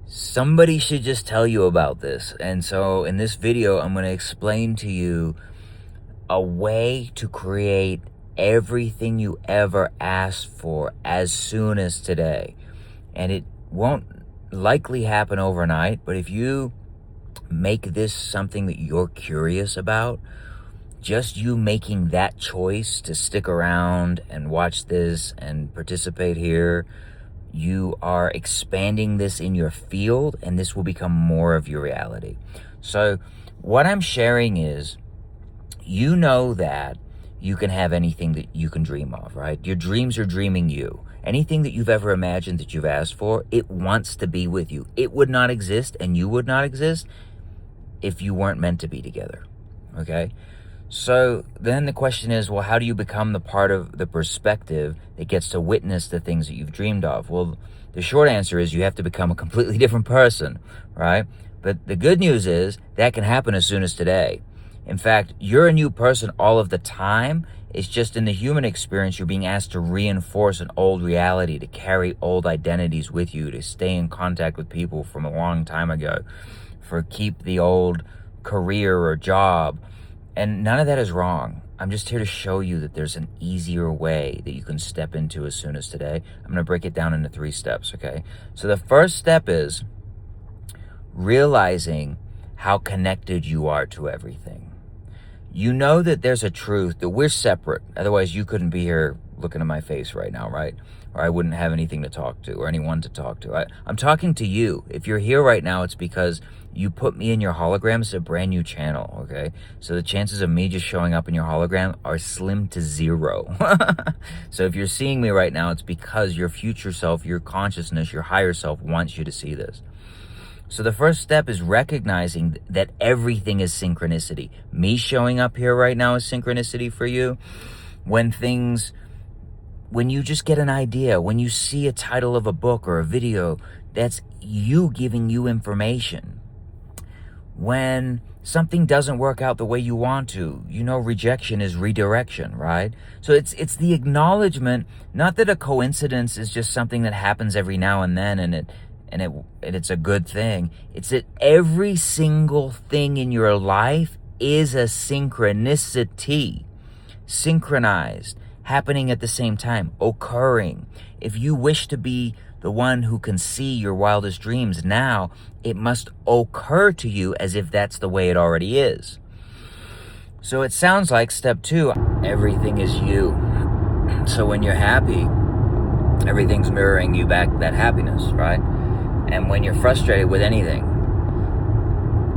Somebody should just tell you about this. And so in this video, I'm going to explain to you a way to create everything you ever asked for as soon as today. And it won't likely happen overnight, but if you make this something that you're curious about, just you making that choice to stick around and watch this and participate here, you are expanding this in your field, and this will become more of your reality. So what I'm sharing is, you know that you can have anything that you can dream of, right? Your dreams are dreaming you. Anything that you've ever imagined that you've asked for, it wants to be with you. It would not exist, and you would not exist if you weren't meant to be together, okay? So then the question is, well, how do you become the part of the perspective that gets to witness the things that you've dreamed of? Well, the short answer is you have to become a completely different person, right? But the good news is that can happen as soon as today. In fact, you're a new person all of the time. It's just in the human experience, you're being asked to reinforce an old reality, to carry old identities with you, to stay in contact with people from a long time ago, for keep the old career or job. And none of that is wrong. I'm just here to show you that there's an easier way that you can step into as soon as today. I'm going to break it down into 3 steps, okay? So the first step is realizing how connected you are to everything. You know that there's a truth that we're separate. Otherwise, you couldn't be here looking at my face right now, right? Or I wouldn't have anything to talk to or anyone to talk to. I'm talking to you. If you're here right now, it's because you put me in your hologram. It's a brand new channel, okay? So the chances of me just showing up in your hologram are slim to 0. So if you're seeing me right now, it's because your future self, your consciousness, your higher self wants you to see this. So the first step is recognizing that everything is synchronicity. Me showing up here right now is synchronicity for you. When you just get an idea, when you see a title of a book or a video, that's you giving you information. When something doesn't work out the way you want to, rejection is redirection, right? So it's the acknowledgement, not that a coincidence is just something that happens every now and then and it's a good thing. It's that every single thing in your life is a synchronicity, synchronized, happening at the same time, occurring. If you wish to be the one who can see your wildest dreams now, it must occur to you as if that's the way it already is. So it sounds like step 2, everything is you. So when you're happy, everything's mirroring you back that happiness, right? And when you're frustrated with anything,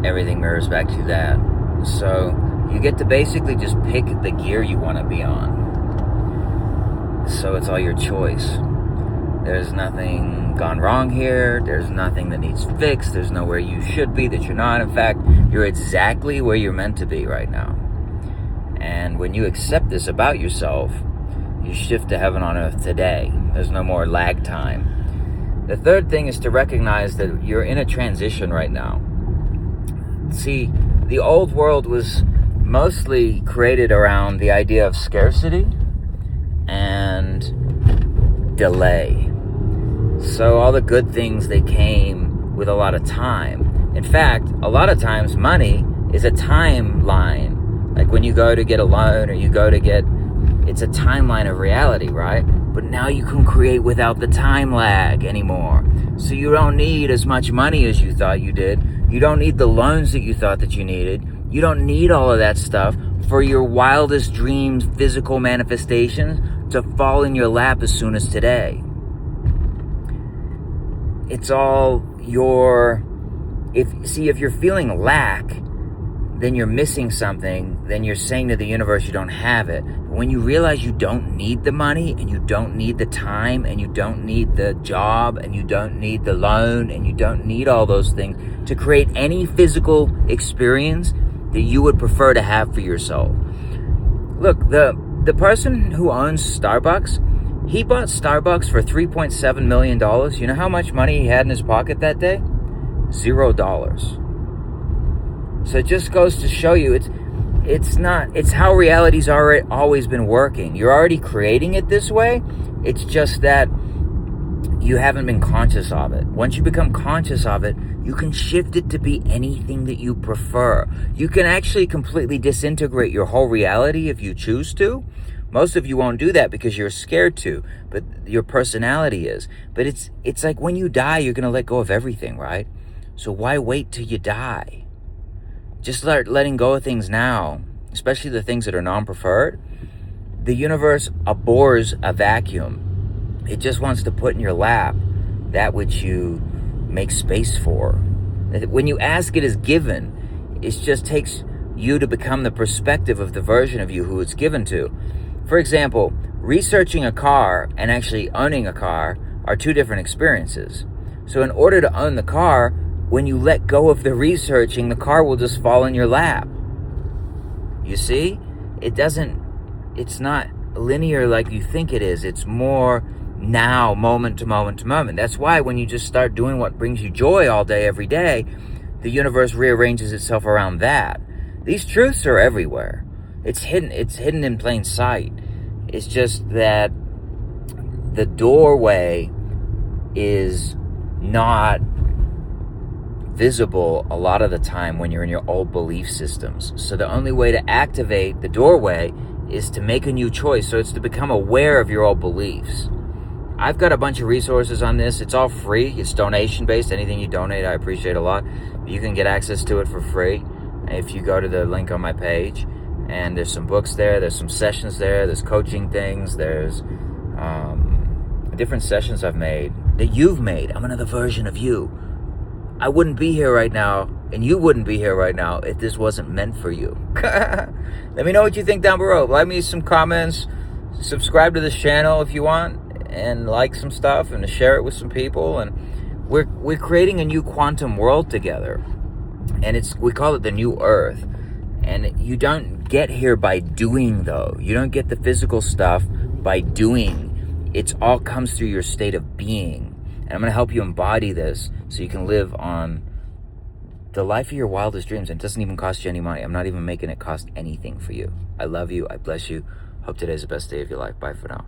everything mirrors back to that. So you get to basically just pick the gear you want to be on. So it's all your choice. There's nothing gone wrong here. There's nothing that needs fixed. There's nowhere you should be that you're not. In fact, you're exactly where you're meant to be right now. And when you accept this about yourself, you shift to heaven on earth today. There's no more lag time. The third thing is to recognize that you're in a transition right now. See, the old world was mostly created around the idea of scarcity and delay. So all the good things, they came with a lot of time. In fact, a lot of times money is a timeline. Like when you go to get a loan or you go to get, it's a timeline of reality, right? But now you can create without the time lag anymore. So you don't need as much money as you thought you did. You don't need the loans that you thought that you needed. You don't need all of that stuff for your wildest dreams, physical manifestations to fall in your lap as soon as today. It's all if you're feeling lack, then you're missing something, then you're saying to the universe you don't have it. When you realize you don't need the money, and you don't need the time, and you don't need the job, and you don't need the loan, and you don't need all those things to create any physical experience that you would prefer to have for yourself. Look, the person who owns Starbucks, he bought Starbucks for $3.7 million. You know how much money he had in his pocket that day? $0. So it just goes to show you it's how reality's always been working. You're already creating it this way. It's just that you haven't been conscious of it. Once you become conscious of it, you can shift it to be anything that you prefer. You can actually completely disintegrate your whole reality if you choose to. Most of you won't do that because you're scared to, but your personality is. But it's like when you die, you're going to let go of everything, right? So why wait till you die? Just start letting go of things now, especially the things that are non-preferred. The universe abhors a vacuum. It just wants to put in your lap that which you make space for. When you ask, it is given. It just takes you to become the perspective of the version of you who it's given to. For example, researching a car and actually owning a car are two different experiences. So in order to own the car, when you let go of the researching, the car will just fall in your lap. You see? It's not linear like you think it is. It's more now, moment to moment to moment. That's why when you just start doing what brings you joy all day, every day, the universe rearranges itself around that. These truths are everywhere. It's hidden in plain sight. It's just that the doorway is not visible a lot of the time when you're in your old belief systems. So the only way to activate the doorway is to make a new choice. So it's to become aware of your old beliefs. I've got a bunch of resources on this. It's all free. It's donation-based. Anything you donate, I appreciate a lot. You can get access to it for free if you go to the link on my page. And there's some books there. There's some sessions there. There's coaching things. There's different sessions I've made that you've made. I'm another version of you. I wouldn't be here right now, and you wouldn't be here right now if this wasn't meant for you. Let me know what you think down below. Leave me some comments. Subscribe to this channel if you want, and like some stuff, and to share it with some people. And we're creating a new quantum world together, and we call it the new Earth. And you don't get here by doing, though. You don't get the physical stuff by doing. It all comes through your state of being. And I'm going to help you embody this so you can live on the life of your wildest dreams. And it doesn't even cost you any money. I'm not even making it cost anything for you. I love you. I bless you. Hope today's the best day of your life. Bye for now.